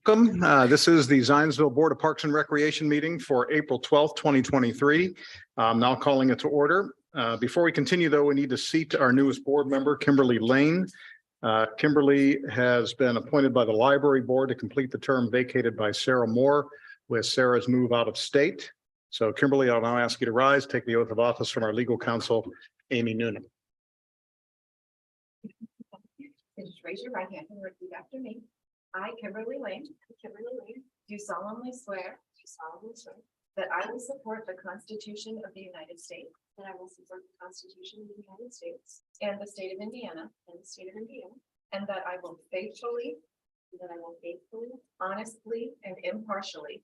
Welcome. This is the Zionsville Board of Parks and Recreation meeting for April 12th, 2023. I'm now calling it to order. Before we continue, though, we need to seat our newest board member, Kimberly Lane. Kimberly has been appointed by the library board to complete the term vacated by Sarah Moore with Sarah's move out of state. So Kimberly, I'll now ask you to rise, take the oath of office from our legal counsel, Amy Noonan. Just raise your right hand and repeat after me. I, Kimberly Lane, do solemnly swear that I will support the Constitution of the United States and the state of Indiana, and that I will faithfully, honestly, and impartially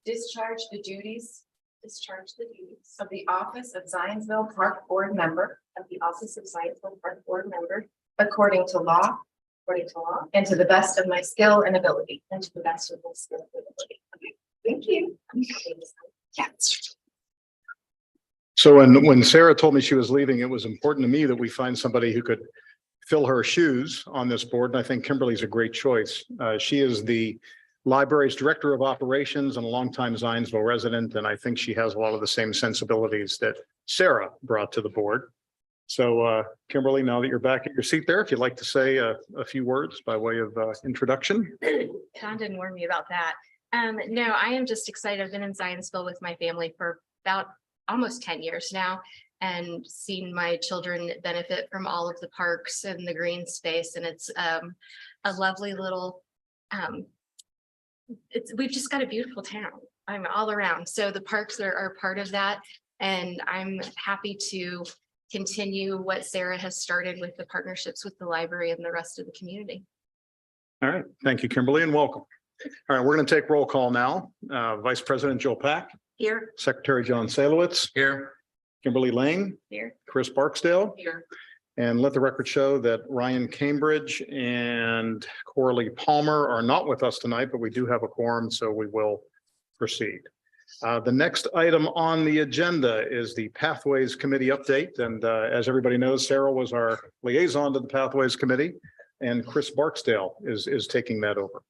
discharge the duties of the office of Zionsville Park Board member according to law and to the best of my skill and ability. Thank you. Yeah. So when Sarah told me she was leaving, it was important to me that we find somebody who could fill her shoes on this board. And I think Kimberly's a great choice. She is the library's director of operations and a longtime Zionsville resident. And I think she has a lot of the same sensibilities that Sarah brought to the board. So Kimberly, now that you're back at your seat there, if you'd like to say a few words by way of introduction. John didn't warn me about that. No, I am just excited. I've been in Zionsville with my family for about almost 10 years now and seen my children benefit from all of the parks and the green space. And it's a lovely little, we've just got a beautiful town. I'm all around. So the parks are part of that. And I'm happy to continue what Sarah has started with the partnerships with the library and the rest of the community. All right. Thank you, Kimberly, and welcome. All right. We're going to take roll call now. Vice President Jill Plaque. Here. Secretary John Salowitz. Here. Kimberly Lane. Here. Chris Barksdale. Here. And let the record show that Ryan Cambridge and Coralie Palmer are not with us tonight, but we do have a quorum, so we will proceed. The next item on the agenda is the Pathways Committee update. And as everybody knows, Sarah was our liaison to the Pathways Committee, and Chris Barksdale is taking that over.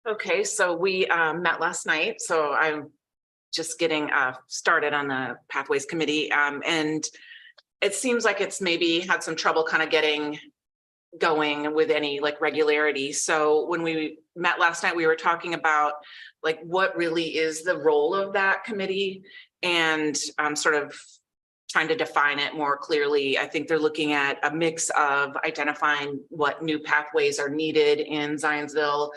Okay, so we met last night. So I'm just getting started on the Pathways Committee. And it seems like it's maybe had some trouble kind of getting going with any like regularity. So when we met last night, we were talking about like what really is the role of that committee and sort of trying to define it more clearly. I think they're looking at a mix of identifying what new pathways are needed in Zionsville,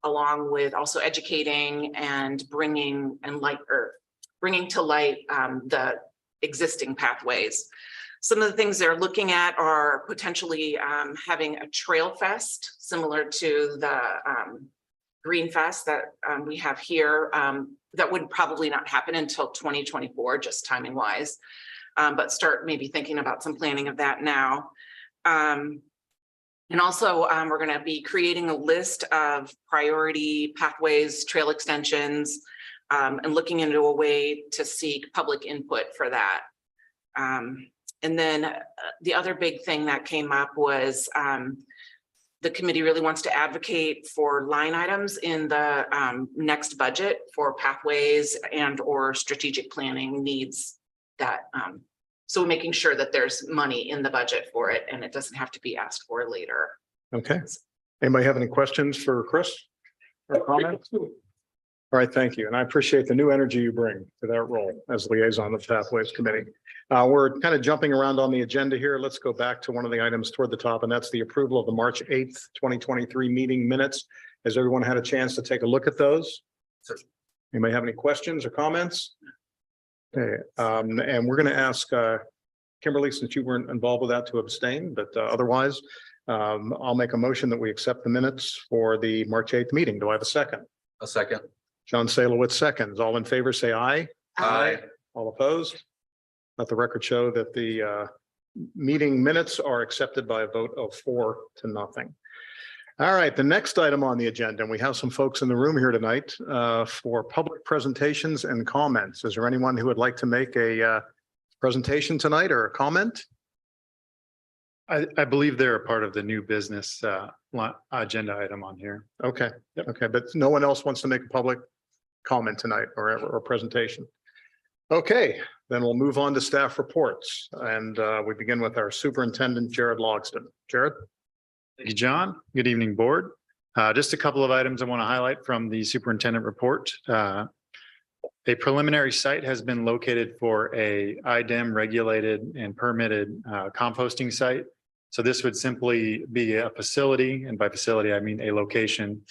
along with also educating and bringing to light the existing pathways. Some of the things they're looking at are potentially having a trail fest similar to the Green Fest that we have here. That would probably not happen until 2024, just timing wise, but start maybe thinking about some planning of that now. And also we're going to be creating a list of priority pathways, trail extensions, and looking into a way to seek public input for that. And then the other big thing that came up was the committee really wants to advocate for line items in the next budget for pathways and or strategic planning needs that. So making sure that there's money in the budget for it and it doesn't have to be asked for later. Okay. Anybody have any questions for Chris or comments? All right, thank you. And I appreciate the new energy you bring to that role as liaison of the Pathways Committee. We're kind of jumping around on the agenda here. Let's go back to one of the items toward the top, and that's the approval of the March 8th, 2023 meeting minutes. Has everyone had a chance to take a look at those? Anybody have any questions or comments? Okay, and we're going to ask Kimberly, since you weren't involved with that, to abstain, but otherwise, I'll make a motion that we accept the minutes for the March 8th meeting. Do I have a second? A second. John Salowitz seconds. All in favor, say aye. Aye. All opposed? Let the record show that the meeting minutes are accepted by a vote of 4-0. All right, the next item on the agenda, and we have some folks in the room here tonight for public presentations and comments. Is there anyone who would like to make a presentation tonight or a comment? I believe they're a part of the new business agenda item on here. Okay, okay, but no one else wants to make a public comment tonight or presentation. Okay, then we'll move on to staff reports, and we begin with our superintendent, Jared Logston. Jared? Thank you, John. Good evening, board. Just a couple of items I want to highlight from the superintendent report. A preliminary site has been located for a IDEM regulated and permitted composting site. So this would simply be a facility, and by facility, I mean a location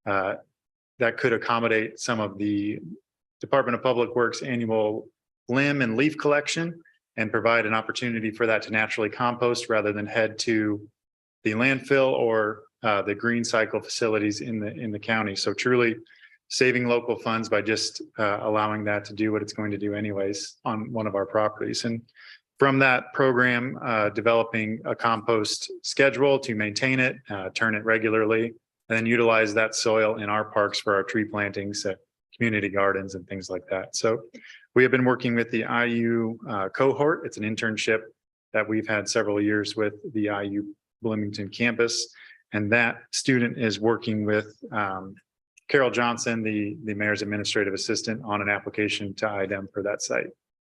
that could accommodate some of the Department of Public Works annual limb and leaf collection and provide an opportunity for that to naturally compost rather than head to the landfill or the green cycle facilities in the county. So truly saving local funds by just allowing that to do what it's going to do anyways on one of our properties. And from that program, developing a compost schedule to maintain it, turn it regularly, and then utilize that soil in our parks for our tree plantings, community gardens and things like that. So we have been working with the IU cohort. It's an internship that we've had several years with the IU Bloomington campus. And that student is working with Carol Johnson, the mayor's administrative assistant, on an application to IDEM for that site.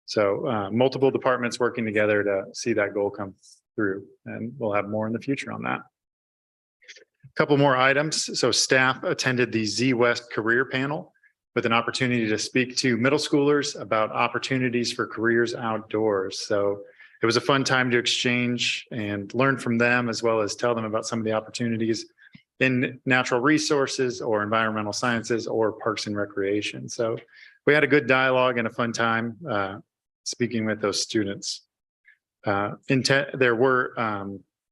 So multiple departments working together to see that goal come through, and we'll have more in the future on that. A couple more items. So staff attended the Z West career panel with an opportunity to speak to middle schoolers about opportunities for careers outdoors. So it was a fun time to exchange and learn from them, as well as tell them about some of the opportunities in natural resources or environmental sciences or parks and recreation. So we had a good dialogue and a fun time speaking with those students. There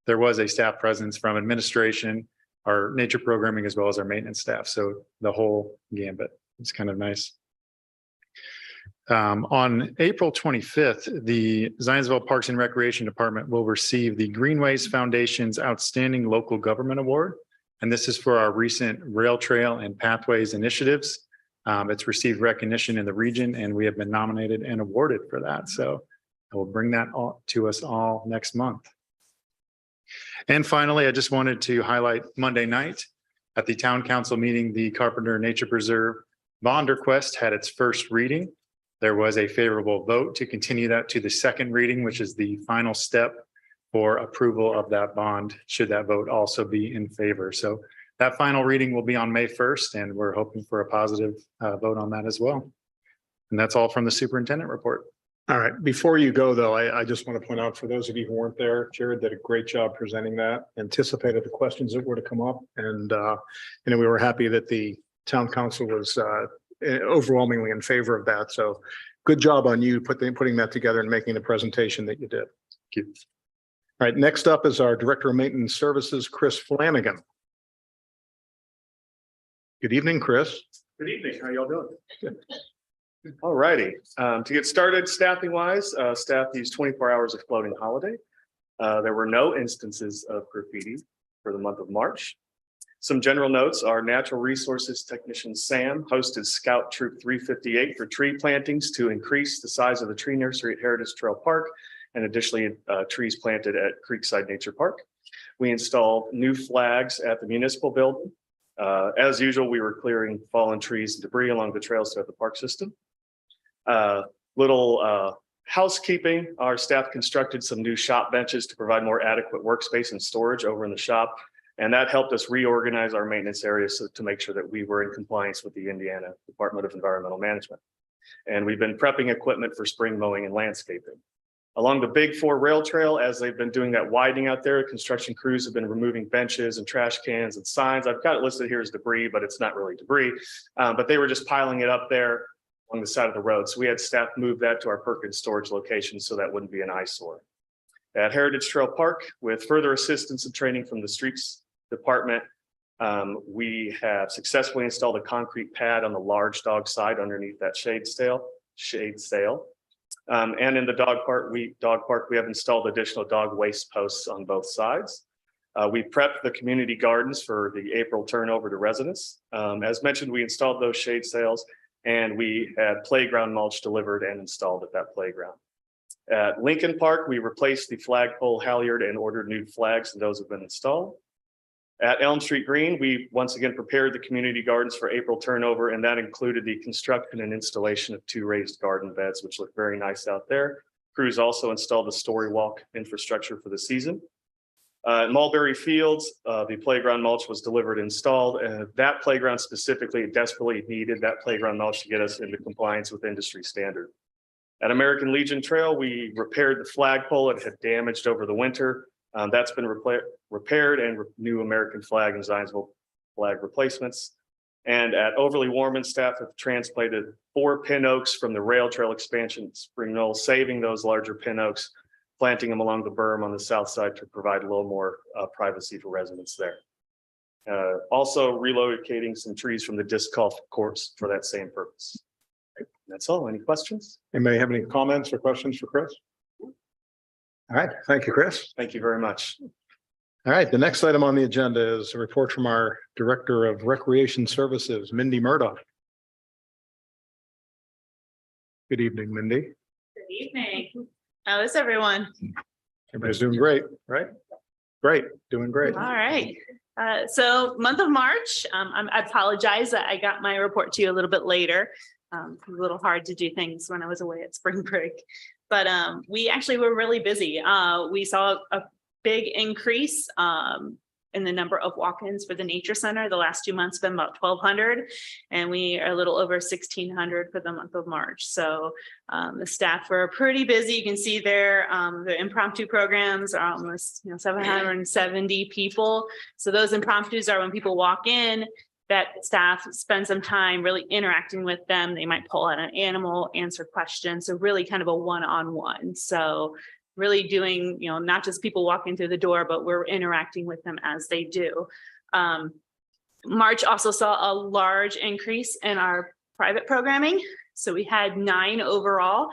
was a staff presence from administration, our nature programming, as well as our maintenance staff. So the whole gambit. It's kind of nice. On April 25th, the Zionsville Parks and Recreation Department will receive the Greenways Foundation's Outstanding Local Government Award. And this is for our recent rail trail and pathways initiatives. It's received recognition in the region, and we have been nominated and awarded for that. So I will bring that to us all next month. And finally, I just wanted to highlight Monday night at the town council meeting, the Carpenter Nature Preserve bond request had its first reading. There was a favorable vote to continue that to the second reading, which is the final step for approval of that bond, should that vote also be in favor. So that final reading will be on May 1st, and we're hoping for a positive vote on that as well. And that's all from the superintendent report. All right, before you go though, I just want to point out for those of you who weren't there, Jared did a great job presenting that, anticipated the questions that were to come up. And we were happy that the town council was overwhelmingly in favor of that. So good job on you putting that together and making the presentation that you did. Thank you. All right, next up is our Director of Maintenance Services, Chris Flanagan. Good evening, Chris. Good evening. How y'all doing? Good. All righty. To get started, staffing wise, staff used 24 hours of floating holiday. There were no instances of graffiti for the month of March. Some general notes: our natural resources technician Sam hosted Scout Troop 358 for tree plantings to increase the size of the tree nursery at Heritage Trail Park, and additionally trees planted at Creekside Nature Park. We installed new flags at the municipal building. As usual, we were clearing fallen trees and debris along the trails throughout the park system. Little housekeeping: our staff constructed some new shop benches to provide more adequate workspace and storage over in the shop. And that helped us reorganize our maintenance areas to make sure that we were in compliance with the Indiana Department of Environmental Management. And we've been prepping equipment for spring mowing and landscaping. Along the Big 4 rail trail, as they've been doing that widening out there, construction crews have been removing benches and trash cans and signs. I've got it listed here as debris, but it's not really debris. But they were just piling it up there on the side of the road. So we had staff move that to our Perkins storage location so that wouldn't be an eyesore. At Heritage Trail Park, with further assistance and training from the streets department, we have successfully installed a concrete pad on the large dog side underneath that shade sail. And in the dog park, we have installed additional dog waste posts on both sides. We prepped the community gardens for the April turnover to residents. As mentioned, we installed those shade sails, and we had playground mulch delivered and installed at that playground. At Lincoln Park, we replaced the flagpole halyard and ordered new flags, and those have been installed. At Elm Street Green, we once again prepared the community gardens for April turnover, and that included the construction and installation of 2 raised garden beds, which look very nice out there. Crews also installed the story walk infrastructure for the season. At Mulberry Fields, the playground mulch was delivered and installed. That playground specifically desperately needed that playground mulch to get us into compliance with industry standard. At American Legion Trail, we repaired the flagpole it had damaged over the winter. That's been repaired, and new American flag and Zionsville flag replacements. And at Overly Warman, staff have transplanted 4 pin oaks from the rail trail expansion at Spring Knoll, saving those larger pin oaks, planting them along the berm on the south side to provide a little more privacy for residents there. Also relocating some trees from the disc golf course for that same purpose. That's all. Any questions? Anybody have any comments or questions for Chris? All right, thank you, Chris. Thank you very much. All right, the next item on the agenda is a report from our Director of Recreation Services, Mindy Murdock. Good evening, Mindy. Good evening. How is everyone? Everybody's doing great, right? Great, doing great. All right. So month of March, I apologize that I got my report to you a little bit later. A little hard to do things when I was away at spring break, but we actually were really busy. We saw a big increase in the number of walk-ins for the nature center. The last 2 months been about 1,200, and we are a little over 1,600 for the month of March. So the staff were pretty busy. You can see there the impromptu programs are almost 770 people. So those impromptus are when people walk in, that staff spend some time really interacting with them. They might pull out an animal, answer questions. So really kind of a one-on-one. So really doing, not just people walking through the door, but we're interacting with them as they do. March also saw a large increase in our private programming. So we had 9 overall.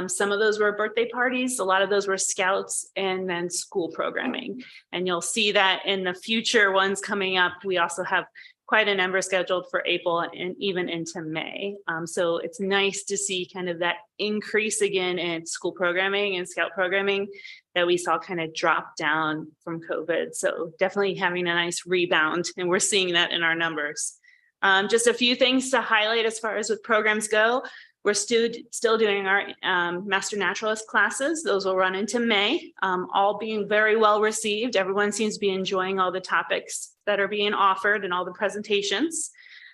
Some of those were birthday parties. A lot of those were scouts and then school programming. And you'll see that in the future ones coming up, we also have quite a number scheduled for April and even into May. So it's nice to see kind of that increase again in school programming and scout programming that we saw kind of drop down from COVID. So definitely having a nice rebound, and we're seeing that in our numbers. Just a few things to highlight as far as with programs go. We're still doing our Master Naturalist classes. Those will run into May, all being very well received. Everyone seems to be enjoying all the topics that are being offered and all the presentations.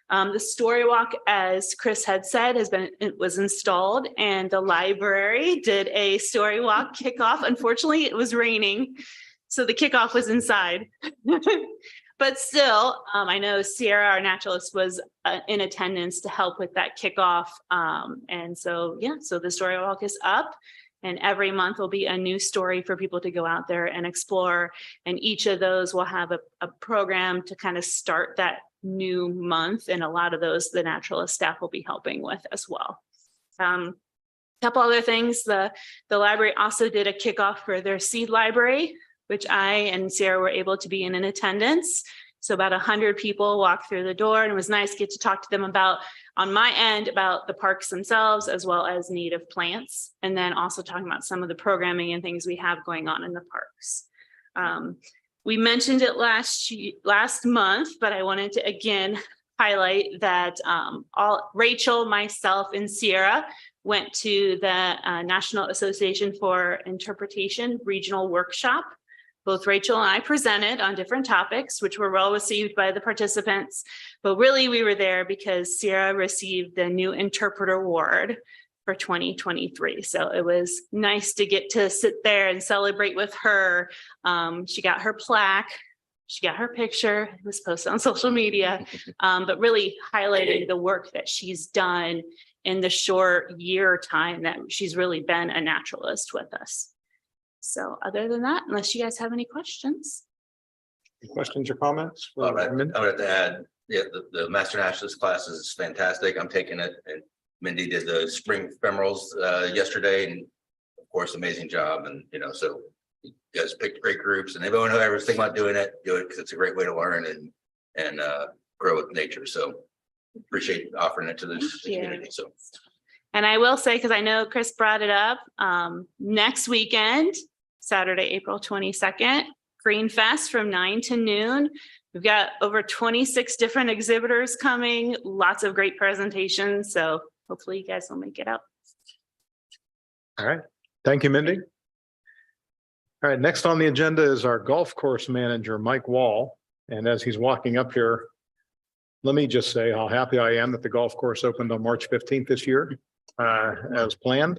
The story walk, as Chris had said, it was installed, and the library did a story walk kickoff. Unfortunately, it was raining, so the kickoff was inside. But still, I know Sierra, our naturalist, was in attendance to help with that kickoff. And so, so the story walk is up, and every month will be a new story for people to go out there and explore. And each of those will have a program to kind of start that new month. And a lot of those, the naturalist staff will be helping with as well. Couple other things, the library also did a kickoff for their seed library, which I and Sierra were able to be in attendance. So about 100 people walked through the door, and it was nice to get to talk to them about, on my end, about the parks themselves, as well as native plants, and then also talking about some of the programming and things we have going on in the parks. We mentioned it last month, but I wanted to again highlight that Rachel, myself, and Sierra went to the National Association for Interpretation Regional Workshop. Both Rachel and I presented on different topics, which were well received by the participants. But really, we were there because Sierra received the new Interpreter Award for 2023. So it was nice to get to sit there and celebrate with her. She got her plaque. She got her picture. It was posted on social media, but really highlighting the work that she's done in the short year time that she's really been a naturalist with us. So other than that, unless you guys have any questions. Any questions or comments? All right, I would have to add, the Master Naturalist classes is fantastic. I'm taking it, and Mindy did the spring ephemerals yesterday, and of course, amazing job. And so you guys picked great groups, and everyone who ever thinking about doing it, do it, because it's a great way to learn and grow with nature. So appreciate offering it to the community. So And I will say, because I know Chris brought it up, next weekend, Saturday, April 22nd, Green Fest from 9 to noon. We've got over 26 different exhibitors coming, lots of great presentations. So hopefully you guys will make it out. All right. Thank you, Mindy. All right, next on the agenda is our golf course manager, Mike Wall. And as he's walking up here, let me just say how happy I am that the golf course opened on March 15th this year, as planned.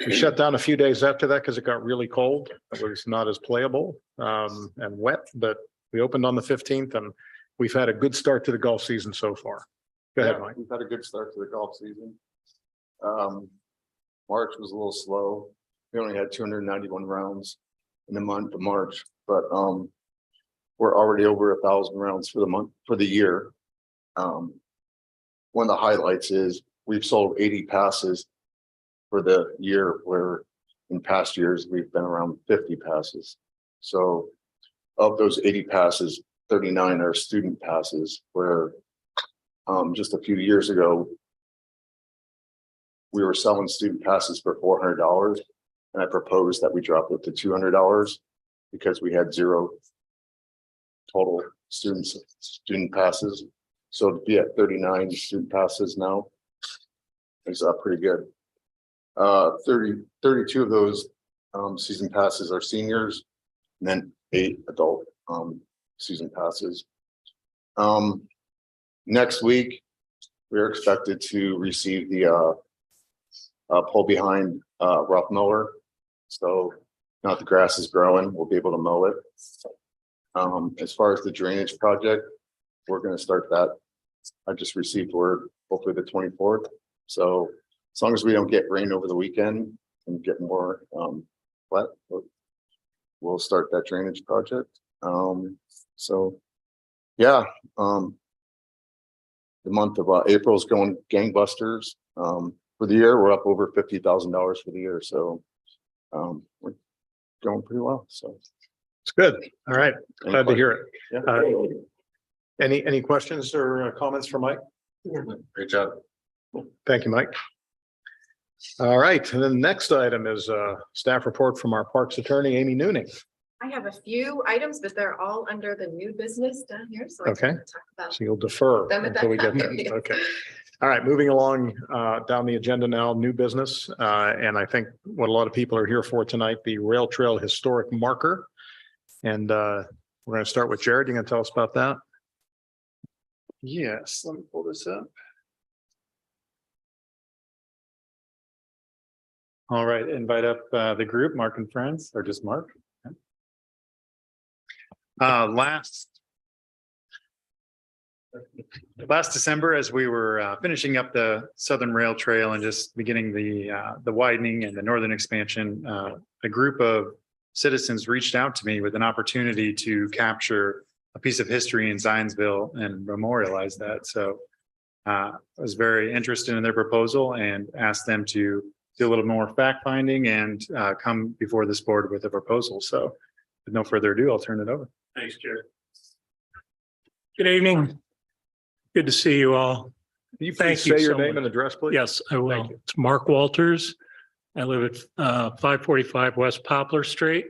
We shut down a few days after that because it got really cold. It was not as playable and wet, but we opened on the 15th and we've had a good start to the golf season so far. Go ahead, Mike. We've had a good start to the golf season. March was a little slow. We only had 291 rounds in the month of March, but we're already over 1,000 rounds for the month, for the year. One of the highlights is we've sold 80 passes for the year, where in past years we've been around 50 passes. So of those 80 passes, 39 are student passes, where just a few years ago we were selling student passes for $400, and I proposed that we drop it to $200 because we had 0 total student passes. So to be at 39 student passes now is pretty good. 32 of those season passes are seniors, and then 8 adult season passes. Next week, we're expected to receive the pull behind rough mower. So now that the grass is growing, we'll be able to mow it. As far as the drainage project, we're going to start that. I just received word, hopefully the 24th. So as long as we don't get rain over the weekend and get more wet, we'll start that drainage project. So yeah, the month of April is going gangbusters. For the year, we're up over $50,000 for the year. So we're going pretty well. So It's good. All right. Glad to hear it. yeah. Any questions or comments for Mike? Great job. Thank you, Mike. All right. And then the next item is a staff report from our Parks attorney, Amy Nooning. I have a few items, but they're all under the new business down here, so I Okay. can talk about. So you'll defer Them at until we that get time. there. Okay. All right, moving along down the agenda now, new business. And I think what a lot of people are here for tonight, the Rail Trail Historic Marker. And we're going to start with Jared. You going to tell us about that? Yes, let me pull this up. All right, invite up the group, Mark and friends, or just Mark. Last December, as we were finishing up the Southern Rail Trail and just beginning the widening and the northern expansion, a group of citizens reached out to me with an opportunity to capture a piece of history in Zionsville and memorialize that. So I was very interested in their proposal and asked them to do a little more fact finding and come before this board with a proposal. So with no further ado, I'll turn it over. Thanks, Jared. Good evening. Good to see you all. Can you Thank please you say your so name much. and address, please? Yes, I will. Thank you. It's Mark Walters. I live at 545 West Poplar Street.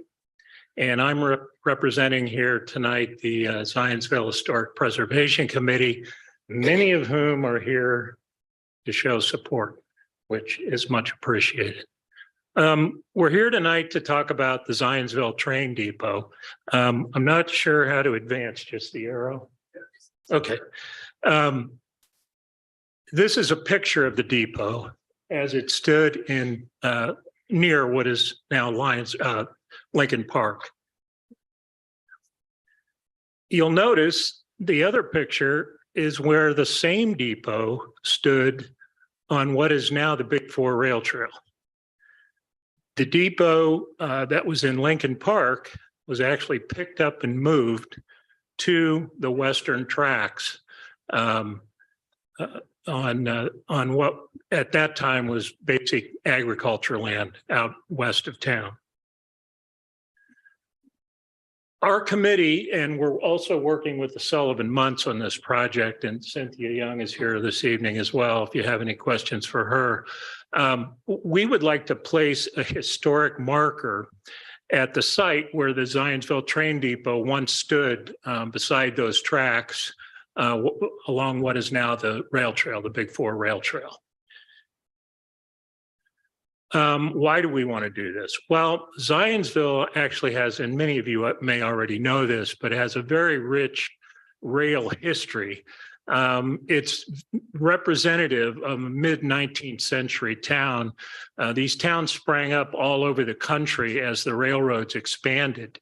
And I'm representing here tonight the Zionsville Historic Preservation Committee, many of whom are here to show support, which is much appreciated. We're here tonight to talk about the Zionsville train depot. I'm not sure how to advance, just the arrow. Okay. This is a picture of the depot as it stood in near what is now Lincoln Park. You'll notice the other picture is where the same depot stood on what is now the Big Four Rail Trail. The depot that was in Lincoln Park was actually picked up and moved to the western tracks on what at that time was basic agriculture land out west of town. Our committee, and we're also working with the Sullivan Munts on this project, and Cynthia Young is here this evening as well, if you have any questions for her. We would like to place a historic marker at the site where the Zionsville train depot once stood beside those tracks along what is now the rail trail, the Big Four rail trail. Why do we want to do this? Well, Zionsville actually has, and many of you may already know this, but has a very rich rail history. It's representative of a mid-19th century town. These towns sprang up all over the country as the railroads expanded.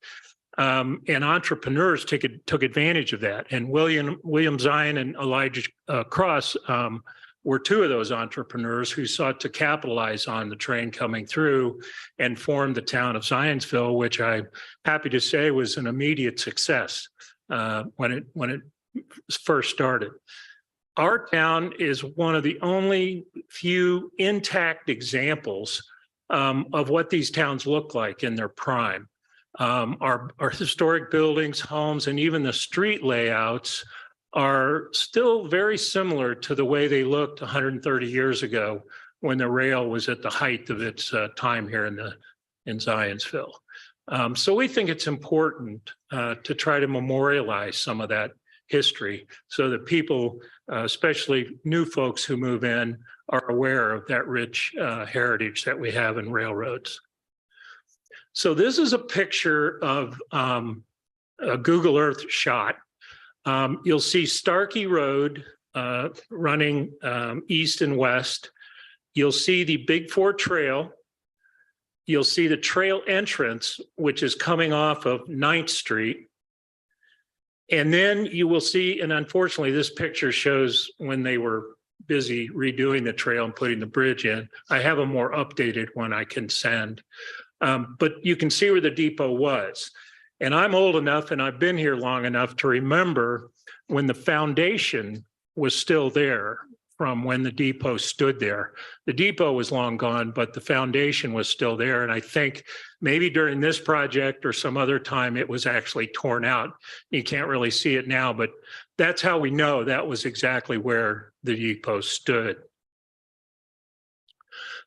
And entrepreneurs took advantage of that. And William Zion and Elijah Cross were two of those entrepreneurs who sought to capitalize on the train coming through and formed the town of Zionsville, which I'm happy to say was an immediate success when it first started. Our town is one of the only few intact examples of what these towns look like in their prime. Our historic buildings, homes, and even the street layouts are still very similar to the way they looked 130 years ago when the rail was at the height of its time here in Zionsville. So we think it's important to try to memorialize some of that history so that people, especially new folks who move in, are aware of that rich heritage that we have in railroads. So this is a picture of a Google Earth shot. You'll see Starkey Road running east and west. You'll see the Big Four Trail. You'll see the trail entrance, which is coming off of 9th Street. And then you will see, and unfortunately, this picture shows when they were busy redoing the trail and putting the bridge in. I have a more updated one I can send. But you can see where the depot was. And I'm old enough and I've been here long enough to remember when the foundation was still there from when the depot stood there. The depot was long gone, but the foundation was still there. And I think maybe during this project or some other time, it was actually torn out. You can't really see it now, but that's how we know that was exactly where the depot stood.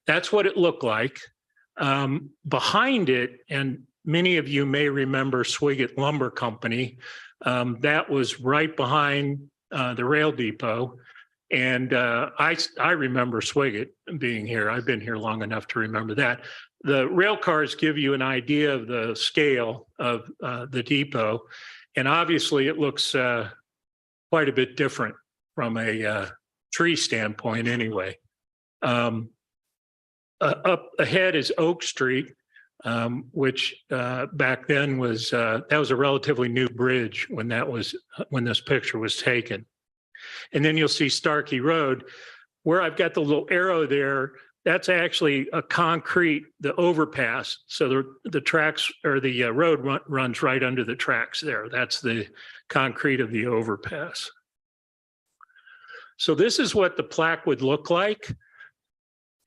That's what it looked like. Behind it, and many of you may remember Swiggett Lumber Company. That was right behind the rail depot. And I remember Swiggett being here. I've been here long enough to remember that. The rail cars give you an idea of the scale of the depot. And obviously it looks quite a bit different from a tree standpoint anyway. Up ahead is Oak Street, which back then was that was a relatively new bridge when this picture was taken. And then you'll see Starkey Road, where I've got the little arrow there. That's actually a concrete, the overpass. So the tracks or the road runs right under the tracks there. That's the concrete of the overpass. So this is what the plaque would look like.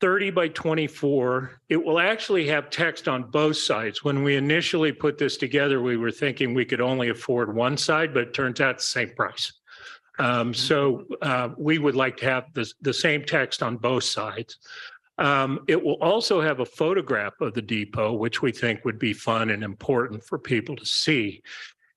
30 by 24. It will actually have text on both sides. When we initially put this together, we were thinking we could only afford one side, but it turns out it's the same price. So we would like to have the same text on both sides. It will also have a photograph of the depot, which we think would be fun and important for people to see.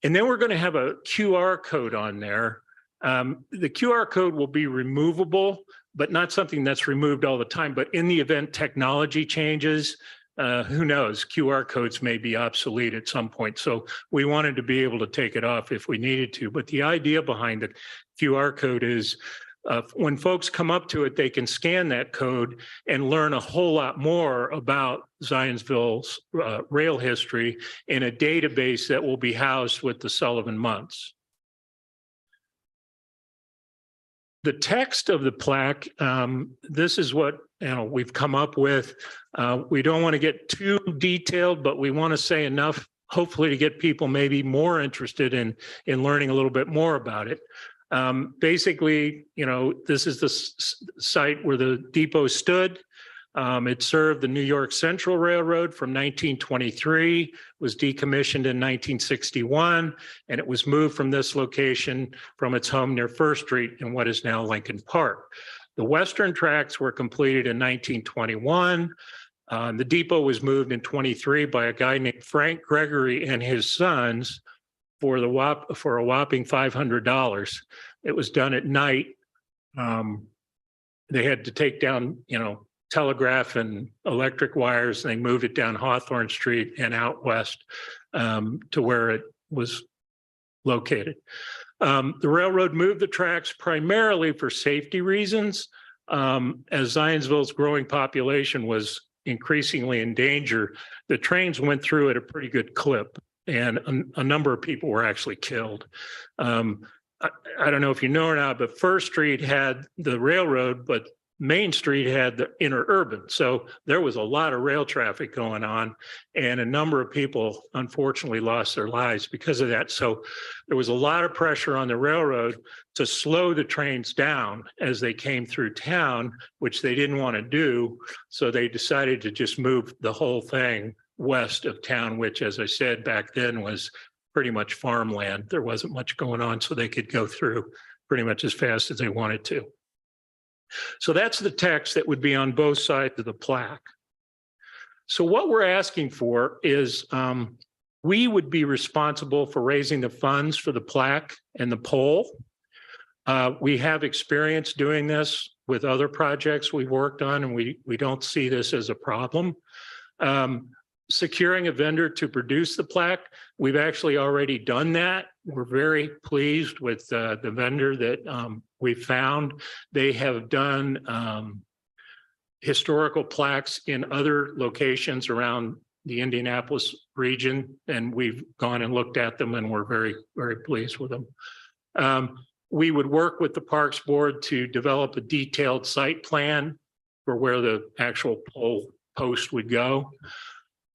And then we're going to have a QR code on there. The QR code will be removable, but not something that's removed all the time. But in the event technology changes, who knows, QR codes may be obsolete at some point. So we wanted to be able to take it off if we needed to. But the idea behind the QR code is when folks come up to it, they can scan that code and learn a whole lot more about Zionsville's rail history in a database that will be housed with the Sullivan Munts. The text of the plaque, this is what we've come up with. We don't want to get too detailed, but we want to say enough, hopefully, to get people maybe more interested in learning a little bit more about it. Basically, this is the site where the depot stood. It served the New York Central Railroad from 1923, was decommissioned in 1961, and it was moved from this location from its home near First Street in what is now Lincoln Park. The western tracks were completed in 1921. The depot was moved in 23 by a guy named Frank Gregory and his sons for a whopping $500. It was done at night. They had to take down, telegraph and electric wires, and they moved it down Hawthorne Street and out west to where it was located. The railroad moved the tracks primarily for safety reasons, as Zionsville's growing population was increasingly in danger. The trains went through at a pretty good clip, and a number of people were actually killed. I don't know if you know or not, but First Street had the railroad, but Main Street had the interurban. So there was a lot of rail traffic going on, and a number of people unfortunately lost their lives because of that. So there was a lot of pressure on the railroad to slow the trains down as they came through town, which they didn't want to do. So they decided to just move the whole thing west of town, which, as I said, back then was pretty much farmland. There wasn't much going on, so they could go through pretty much as fast as they wanted to. So that's the text that would be on both sides of the plaque. So what we're asking for is we would be responsible for raising the funds for the plaque and the pole. We have experience doing this with other projects we've worked on, and we don't see this as a problem. Securing a vendor to produce the plaque, we've actually already done that. We're very pleased with the vendor that we found. They have done historical plaques in other locations around the Indianapolis region, and we've gone and looked at them, and we're very, very pleased with them. We would work with the Parks Board to develop a detailed site plan for where the actual pole post would go.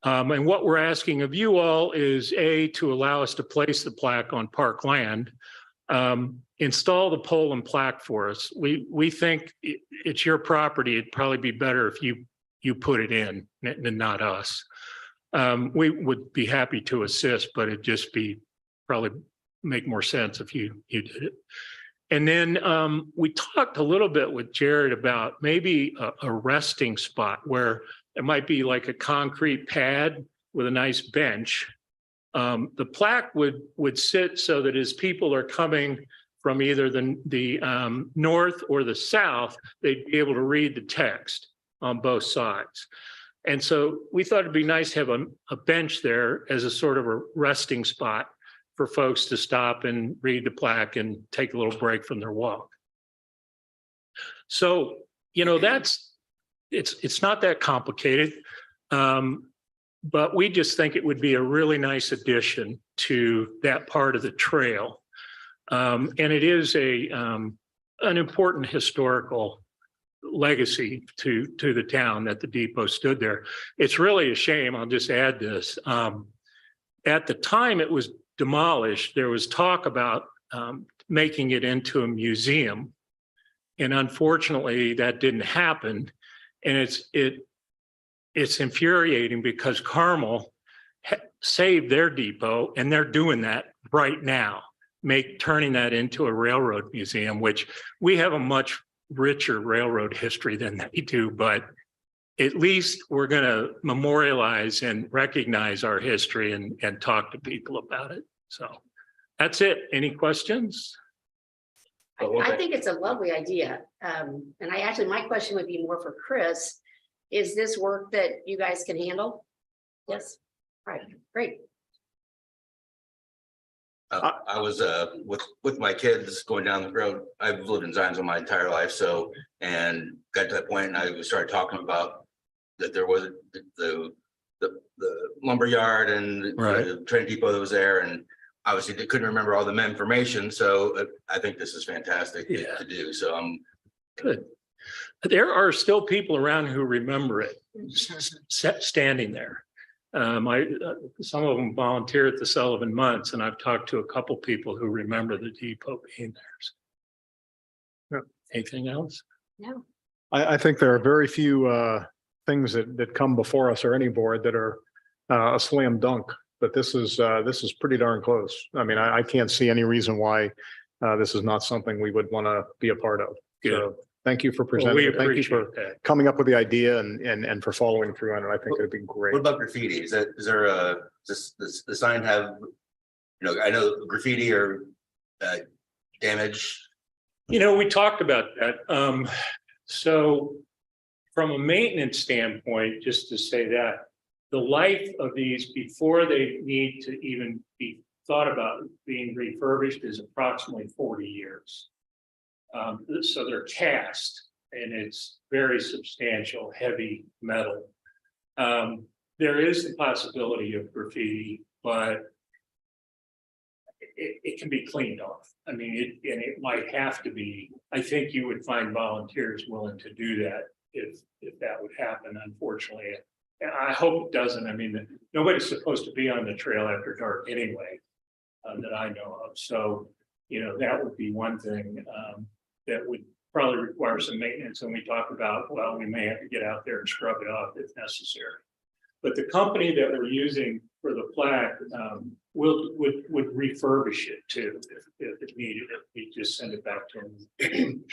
And what we're asking of you all is to allow us to place the plaque on park land, install the pole and plaque for us. We think it's your property. It'd probably be better if you put it in and not us. We would be happy to assist, but it'd just be probably make more sense if you did it. And then we talked a little bit with Jared about maybe a resting spot where it might be like a concrete pad with a nice bench. The plaque would sit so that as people are coming from either the north or the south, they'd be able to read the text on both sides. And so we thought it'd be nice to have a bench there as a sort of a resting spot for folks to stop and read the plaque and take a little break from their walk. So, it's not that complicated, but we just think it would be a really nice addition to that part of the trail. And it is an important historical legacy to the town that the depot stood there. It's really a shame. I'll just add this. At the time it was demolished, there was talk about making it into a museum. And unfortunately, that didn't happen. And it's infuriating because Carmel saved their depot, and they're doing that right now, turning that into a railroad museum, which we have a much richer railroad history than they do, but at least we're going to memorialize and recognize our history and talk to people about it. So that's it. Any questions? I think it's a lovely idea. And my question would be more for Chris. Is this work that you guys can handle? Yes. All right, great. I was with my kids going down the road. I've lived in Zionsville my entire life, and got to that point, and I started talking about that there was the lumber yard and the train depot that was there, and obviously they couldn't remember all the information. So I think this is fantastic to do. So I'm good. There are still people around who remember it standing there. Some of them volunteer at the Sullivan Months, and I've talked to a couple people who remember the depot being there. So, anything else? No. I think there are very few things that come before us or any board that are a slam dunk, but this is pretty darn close. I mean, I can't see any reason why this is not something we would want to be a part of. So thank you for Well, presenting. we it. Thank you for appreciate that. coming up with the idea and for following through on it. I think it'd be great. What about graffiti? Is there does the sign have, I know graffiti or damage? We talked about that. So from a maintenance standpoint, just to say that the life of these before they need to even be thought about being refurbished is approximately 40 years. So they're cast and it's very substantial, heavy metal. There is the possibility of graffiti, but it can be cleaned off. I mean, it might have to be. I think you would find volunteers willing to do that if that would happen, unfortunately. And I hope it doesn't. I mean, nobody's supposed to be on the trail after dark anyway, that I know of. So, that would be one thing that would probably require some maintenance. And we talk about, well, we may have to get out there and scrub it off if necessary. But the company that we're using for the plaque would refurbish it too if it needed it. We just send it back to them.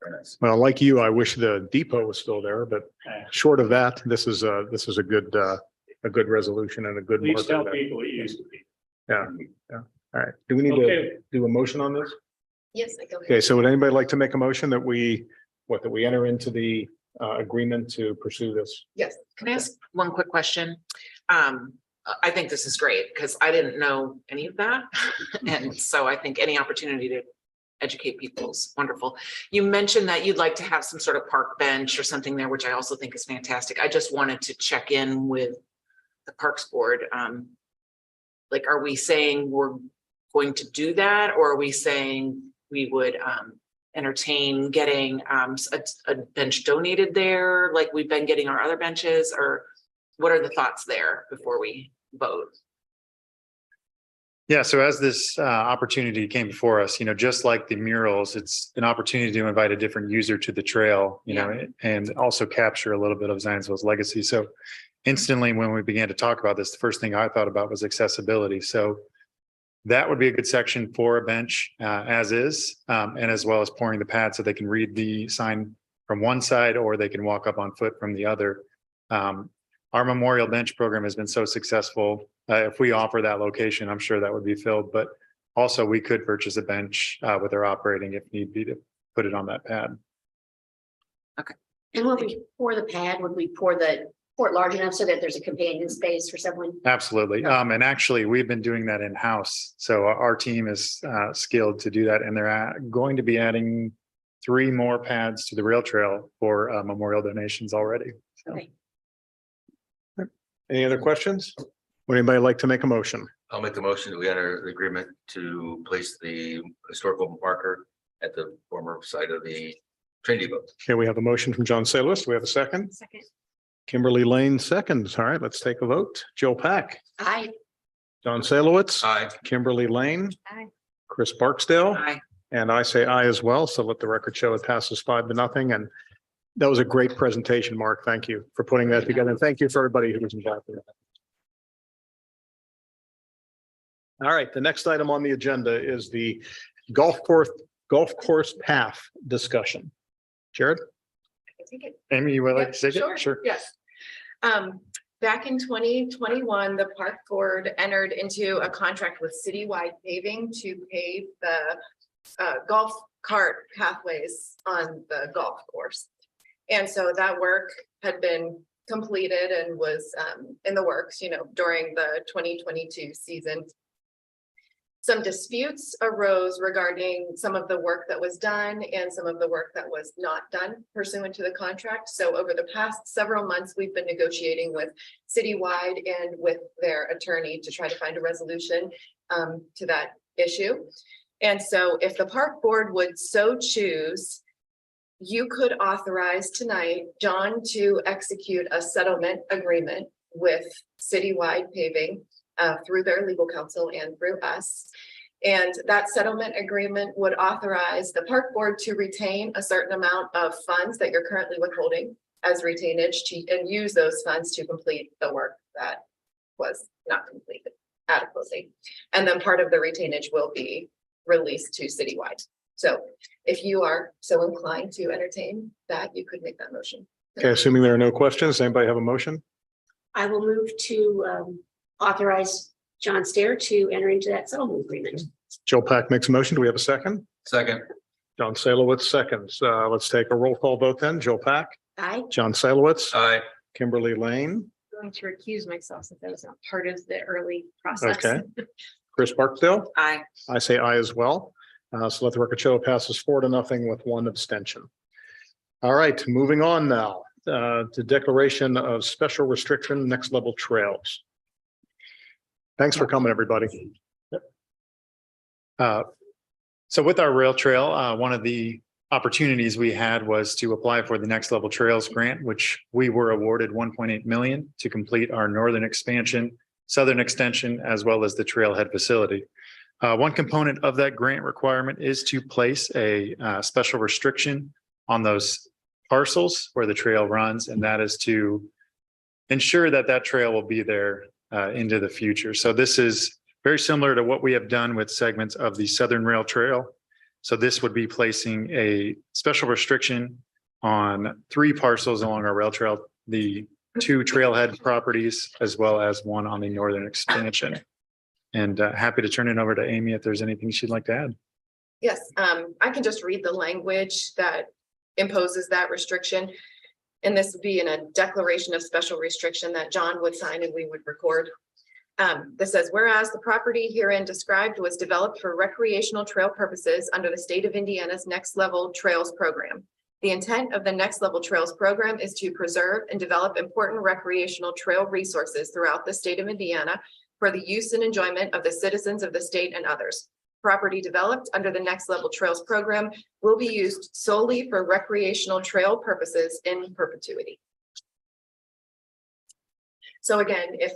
Very nice. Well, like you, I wish the depot was still there, but short of that, this is a good resolution and a good. Please tell marker there. people it used to be. Yeah. All right. Do we need to do a motion on this? Yes, I go. Okay, so would anybody like to make a motion that we enter into the agreement to pursue this? Yes. Can I ask one quick question? I think this is great because I didn't know any of that. And so I think any opportunity to educate people is wonderful. You mentioned that you'd like to have some sort of park bench or something there, which I also think is fantastic. I just wanted to check in with the Parks Board. Like, are we saying we're going to do that? Or are we saying we would entertain getting a bench donated there like we've been getting our other benches? Or what are the thoughts there before we vote? Yeah, so as this opportunity came before us, just like the murals, it's an opportunity to invite a different user to the trail, and also capture a little bit of Zionsville's legacy. So instantly when we began to talk about this, the first thing I thought about was accessibility. So that would be a good section for a bench as is, and as well as pouring the pad so they can read the sign from one side or they can walk up on foot from the other. Our memorial bench program has been so successful. If we offer that location, I'm sure that would be filled, but also we could purchase a bench with our operating if need be to put it on that pad. Okay. And when we pour the pad, would we pour it large enough so that there's a companion space for someone? Absolutely. And actually we've been doing that in-house. So our team is skilled to do that. And they're going to be adding 3 more pads to the rail trail for memorial donations already. So. Okay. Any other questions? Would anybody like to make a motion? I'll make the motion that we enter the agreement to place the historical marker at the former site of the train depot. Okay, we have a motion from John Salis. Do we have a second? Second. Kimberly Lane seconds. All right, let's take a vote. Joe Pack, Aye. John Salowitz, Aye. Kimberly Lane, Aye. Chris Barksdale, Aye. and I say aye as well. So let the record show it passes 5-0. And that was a great presentation, Mark. Thank you for putting that together. And thank you for everybody who was involved in that. All right, the next item on the agenda is the golf course path discussion. Jared? I take it. Amy, you would like Yep, to take it? Sure. Yes. Back in 2021, the park board entered into a contract with Citywide Paving to pave the golf cart pathways on the golf course. And so that work had been completed and was in the works, during the 2022 season. Some disputes arose regarding some of the work that was done and some of the work that was not done pursuant to the contract. So over the past several months, we've been negotiating with Citywide and with their attorney to try to find a resolution to that issue. And so if the park board would so choose, you could authorize tonight John to execute a settlement agreement with Citywide Paving through their legal counsel and through us. And that settlement agreement would authorize the park board to retain a certain amount of funds that you're currently withholding as retainage and use those funds to complete the work that was not completed adequately. And then part of the retainage will be released to citywide. So if you are so inclined to entertain that, you could make that motion. Okay, assuming there are no questions, anybody have a motion? I will move to authorize John Stair to enter into that settlement agreement. Joe Pack makes a motion. Do we have a second? Second. John Salowitz seconds. Let's take a roll call vote then. Joe Pack, Aye. John Salowitz, Aye. Kimberly Lane, Going to recuse myself since I was not part of the early process. okay. Chris Barksdale. Aye. I say aye as well. So let the record show it passes 4-0 with 1 abstention. All right, moving on now to declaration of special restriction, next level trails. Thanks for coming, everybody. So with our rail trail, one of the opportunities we had was to apply for the Next Level Trails grant, which we were awarded 1.8 million to complete our northern expansion, southern extension, as well as the trailhead facility. One component of that grant requirement is to place a special restriction on those parcels where the trail runs, and that is to ensure that that trail will be there into the future. So this is very similar to what we have done with segments of the Southern Rail Trail. So this would be placing a special restriction on 3 parcels along our rail trail, the 2 trailhead properties, as well as 1 on the northern expansion. And happy to turn it over to Amy if there's anything she'd like to add. Yes, I can just read the language that imposes that restriction. And this would be in a declaration of special restriction that John would sign and we would record. This says, whereas the property herein described was developed for recreational trail purposes under the state of Indiana's Next Level Trails program. The intent of the Next Level Trails program is to preserve and develop important recreational trail resources throughout the state of Indiana for the use and enjoyment of the citizens of the state and others. Property developed under the Next Level Trails program will be used solely for recreational trail purposes in perpetuity. So again, if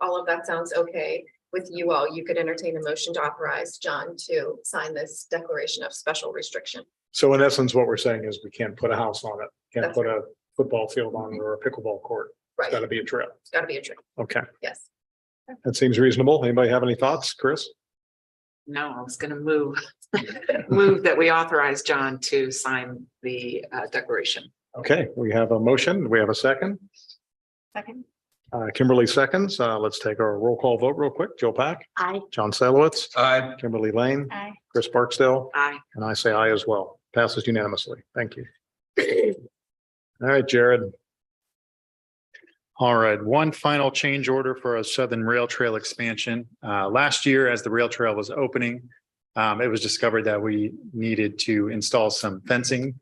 all of that sounds okay with you all, you could entertain a motion to authorize John to sign this declaration of special restriction. So in essence, what we're saying is we can't put a house on it, can't That's put a football field on it or a pickleball court. It's Right, got to be a trail. it's got to be a trick. Okay, Yes. that seems reasonable. Anybody have any thoughts, Chris? No, I was gonna move, move that we authorize John to sign the declaration. Okay, we have a motion. Do we have a second? Second. Kimberly seconds. Let's take our roll call vote real quick. Joe Pack, Aye. John Salowitz, Aye. Kimberly Lane, Aye. Chris Barksdale, Aye. and I say aye as well. Passes unanimously. Thank you. All right, Jared. All right, one final change order for a Southern Rail Trail expansion. Last year, as the rail trail was opening, it was discovered that we needed to install some fencing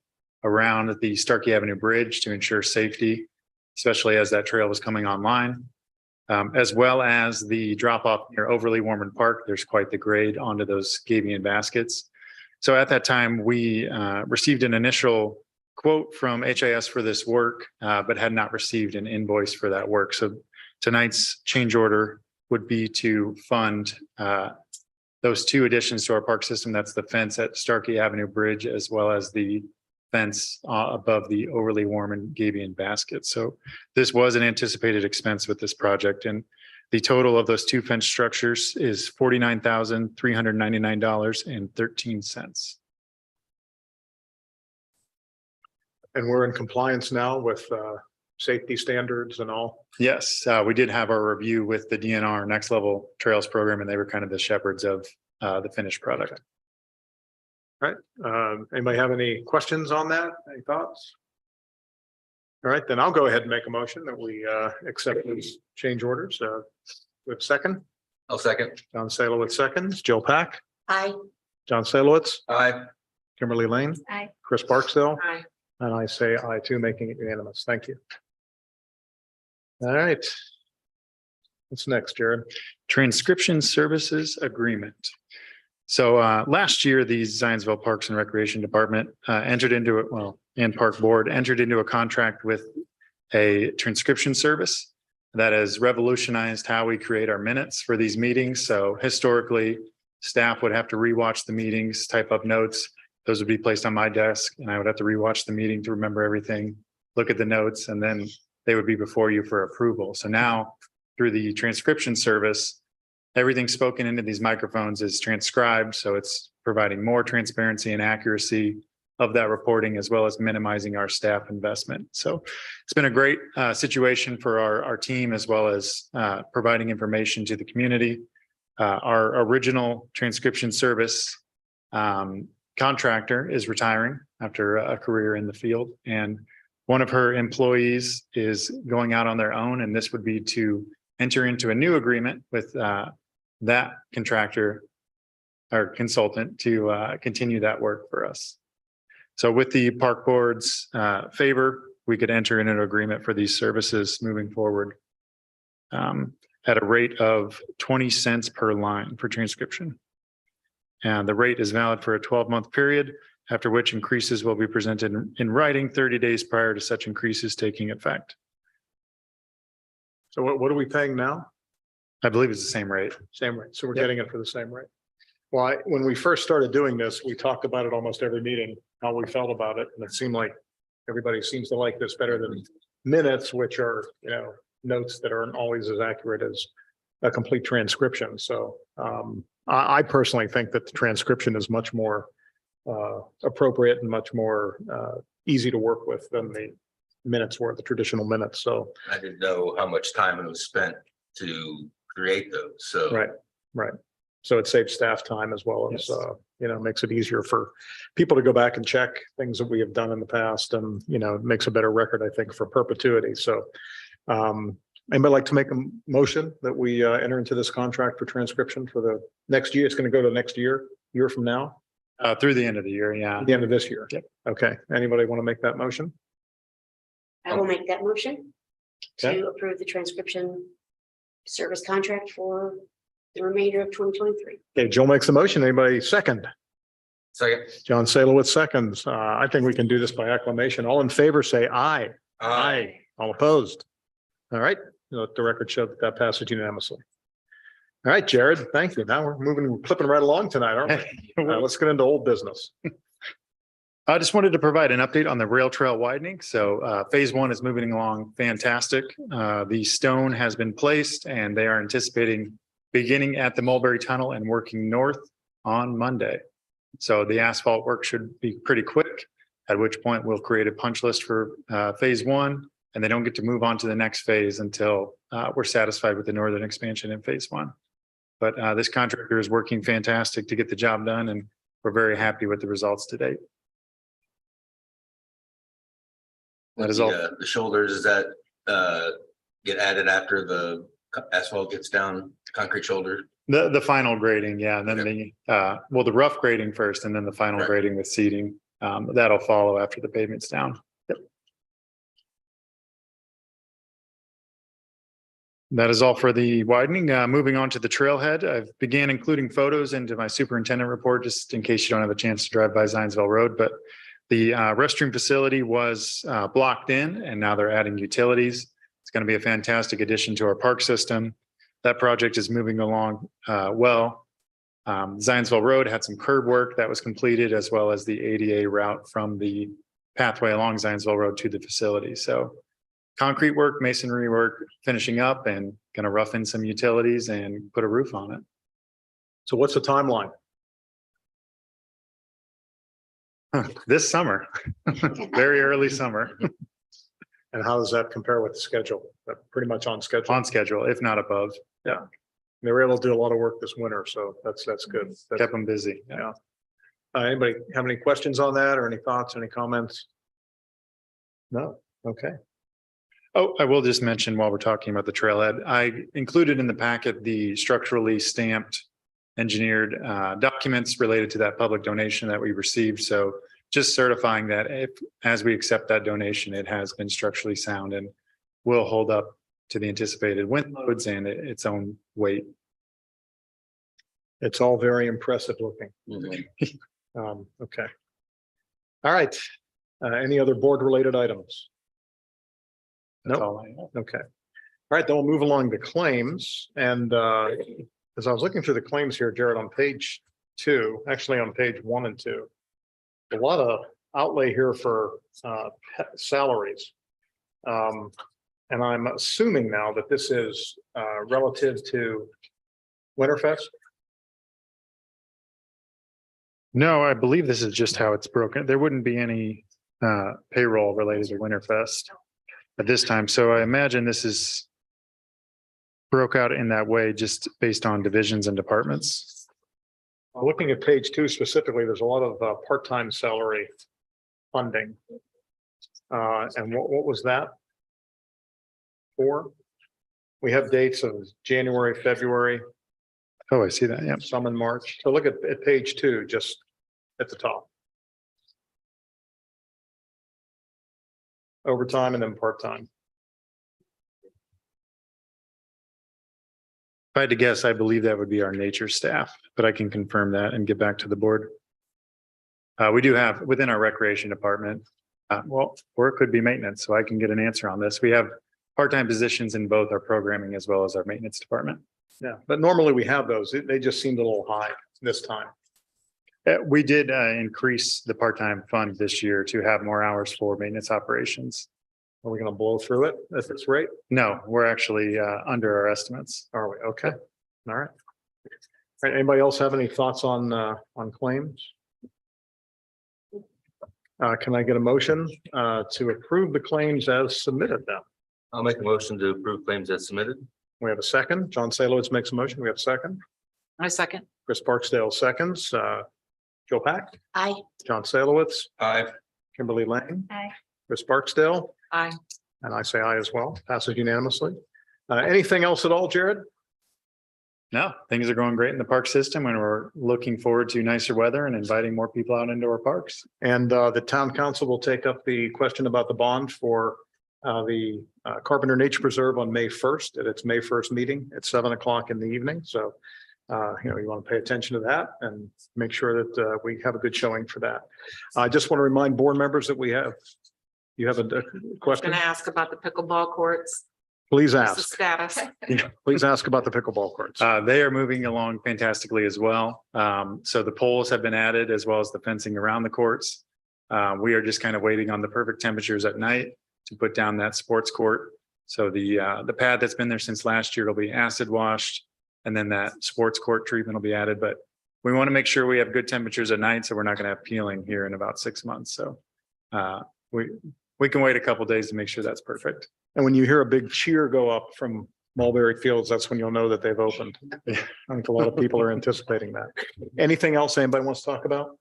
around the Starkey Avenue Bridge to ensure safety, especially as that trail was coming online, as well as the drop off near Overly Warman Park. There's quite the grade onto those Gabion baskets. So at that time, we received an initial quote from HIS for this work, but had not received an invoice for that work. So tonight's change order would be to fund those 2 additions to our park system. That's the fence at Starkey Avenue Bridge, as well as the fence above the Overly Warman Gabion basket. So this was an anticipated expense with this project, and the total of those 2 fence structures is $49,399.13. And we're in compliance now with safety standards and all. Yes, we did have our review with the DNR Next Level Trails program, and they were kind of the shepherds of the finished product. All right. Anybody have any questions on that? Any thoughts? All right, then I'll go ahead and make a motion that we accept these change orders. With second, I'll second. John Salowitz seconds, Jill Pack, Aye. John Salowitz, Aye. Kimberly Lane, Aye. Chris Barksdale, Aye. and I say aye too, making it unanimous. Thank you. All right. What's next, Jared? Transcription Services Agreement. So last year, the Zionsville Parks and Recreation Department entered into it, and Park Board entered into a contract with a transcription service that has revolutionized how we create our minutes for these meetings. So historically, staff would have to rewatch the meetings, type up notes. Those would be placed on my desk, and I would have to rewatch the meeting to remember everything. look at the notes, and then they would be before you for approval. So now through the transcription service, everything spoken into these microphones is transcribed. So it's providing more transparency and accuracy of that reporting, as well as minimizing our staff investment. So it's been a great situation for our team, as well as providing information to the community. Our original transcription service contractor is retiring after a career in the field, and one of her employees is going out on their own, and this would be to enter into a new agreement with that contractor or consultant to continue that work for us. So with the park board's favor, we could enter into an agreement for these services moving forward at a rate of 20 cents per line for transcription. And the rate is valid for a 12-month period, after which increases will be presented in writing 30 days prior to such increases taking effect. So what are we paying now? I believe it's the same rate. Same rate. So we're Yep. getting it for the same rate. Well, when we first started doing this, we talked about it almost every meeting, how we felt about it. And it seemed like everybody seems to like this better than minutes, which are, notes that aren't always as accurate as a complete transcription. So I personally think that the transcription is much more appropriate and much more easy to work with than the minutes were, the traditional minutes. So I didn't know how much time it was spent to create those, so. Right. So it saves staff time as well as, Yes. Makes it easier for people to go back and check things that we have done in the past, and, it makes a better record, I think, for perpetuity. So anybody like to make a motion that we enter into this contract for transcription for the next year? It's going to go to next year from now, Through the end of the year, yeah. the end of this year. Yep. Okay. Anybody want to make that motion? I will make that motion Okay. to approve the transcription service contract for the remainder of 2023. Okay, Joe makes the motion. Anybody second? Second. John Salowitz seconds. I think we can do this by acclamation. All in favor, say aye. All opposed? All right, let the record show that that passes unanimously. All right, Jared, thank you. Now we're clipping right along tonight, aren't we? Let's get into old business. I just wanted to provide an update on the rail trail widening. So phase 1 is moving along fantastic. The stone has been placed, and they are anticipating beginning at the Mulberry Tunnel and working north on Monday. So the asphalt work should be pretty quick, at which point we'll create a punch list for phase 1, and they don't get to move on to the next phase until we're satisfied with the northern expansion in phase 1. But this contractor is working fantastic to get the job done, and we're very happy with the results to date. That is all. The shoulders, does that get added after the asphalt gets down, concrete shoulder? The final grading, yeah, and then the rough grading first, and then the final Right. grading with seeding. That'll follow after the pavement's down. Yep. That is all for the widening. Moving on to the trailhead, I've began including photos into my superintendent report, just in case you don't have a chance to drive by Zionsville Road. But the restroom facility was blocked in, and now they're adding utilities. It's going to be a fantastic addition to our park system. That project is moving along well. Zionsville Road had some curb work that was completed, as well as the ADA route from the pathway along Zionsville Road to the facility. So concrete work, masonry work, finishing up, and going to rough in some utilities and put a roof on it. So what's the timeline? This summer, very early summer, And how does that compare with the schedule? Pretty much on schedule. on schedule, if not above. They were able to do a lot of work this winter, so that's good. That's- Kept them busy. Yeah. Anybody have any questions on that, or any thoughts, any comments? No? Okay. Oh, I will just mention while we're talking about the trailhead, I included in the packet the structurally stamped engineered documents related to that public donation that we received. So just certifying that as we accept that donation, it has been structurally sound and will hold up to the anticipated wind loads and its own weight. It's all very impressive looking. Okay. All right. Any other board related items? That's Nope. all I have. Okay. All right, then we'll move along to claims. And as I was looking through the claims here, Jared, on page 2, actually on page 1 and 2, a lot of outlay here for salaries. And I'm assuming now that this is relative to Winterfest. No, I believe this is just how it's broken. There wouldn't be any payroll related to Winterfest at this time. So I imagine this is broke out in that way just based on divisions and departments. Looking at page 2 specifically, there's a lot of part-time salary funding. And what was that for? We have dates of January, February, Oh, I see that. Yeah. some in March. So look at page 2, just at the top. Overtime and then part-time. If I had to guess, I believe that would be our nature staff, but I can confirm that and get back to the board. We do have within our recreation department, or it could be maintenance, so I can get an answer on this. We have part-time positions in both our programming as well as our maintenance department. Yeah, but normally we have those. They just seemed a little high this time. We did increase the part-time fund this year to have more hours for maintenance operations. Are we going to blow through it at this rate? No, we're actually under our estimates. Are we? Okay. All right. All right. Anybody else have any thoughts on claims? Can I get a motion to approve the claims as submitted then? I'll make a motion to approve claims as submitted. We have a second. John Salowitz makes a motion. We have a second. I second. Chris Barksdale seconds. Joe Pack, Aye. John Salowitz, Aye. Kimberly Lane. Aye. Chris Barksdale, Aye. and I say aye as well. Passes unanimously. Anything else at all, Jared? No, things are going great in the park system and we're looking forward to nicer weather and inviting more people out into our parks. And the town council will take up the question about the bond for the Carpenter Nature Preserve on May 1st at its May 1st meeting at 7 o'clock in the evening. So, you want to pay attention to that and make sure that we have a good showing for that. I just want to remind board members that you have a question? Going to ask about the pickleball courts. Please What's the ask. status? Please ask about the pickleball courts. They are moving along fantastically as well. So the poles have been added as well as the fencing around the courts. We are just kind of waiting on the perfect temperatures at night to put down that sports court. So the pad that's been there since last year will be acid washed, and then that sports court treatment will be added. But we want to make sure we have good temperatures at night, so we're not going to have peeling here in about 6 months. So we can wait a couple of days to make sure that's perfect. And when you hear a big cheer go up from Mulberry Fields, that's when you'll know that they've opened. I think a lot of people are anticipating that. Anything else anybody wants to talk about?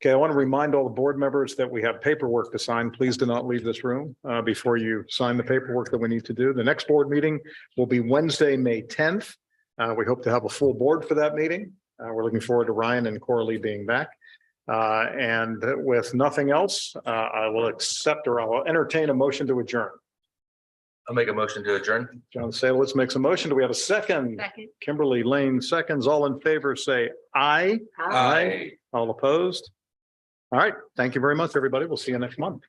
Okay, I want to remind all the board members that we have paperwork to sign. Please do not leave this room before you sign the paperwork that we need to do. The next board meeting will be Wednesday, May 10th. We hope to have a full board for that meeting. We're looking forward to Ryan and Coralie being back. And with nothing else, I will accept or I'll entertain a motion to adjourn. I'll make a motion to adjourn. John Salowitz makes a motion. Do we have a second? Second. Kimberly Lane seconds. All in favor, say aye. Aye. All opposed? All right. Thank you very much, everybody. We'll see you next month.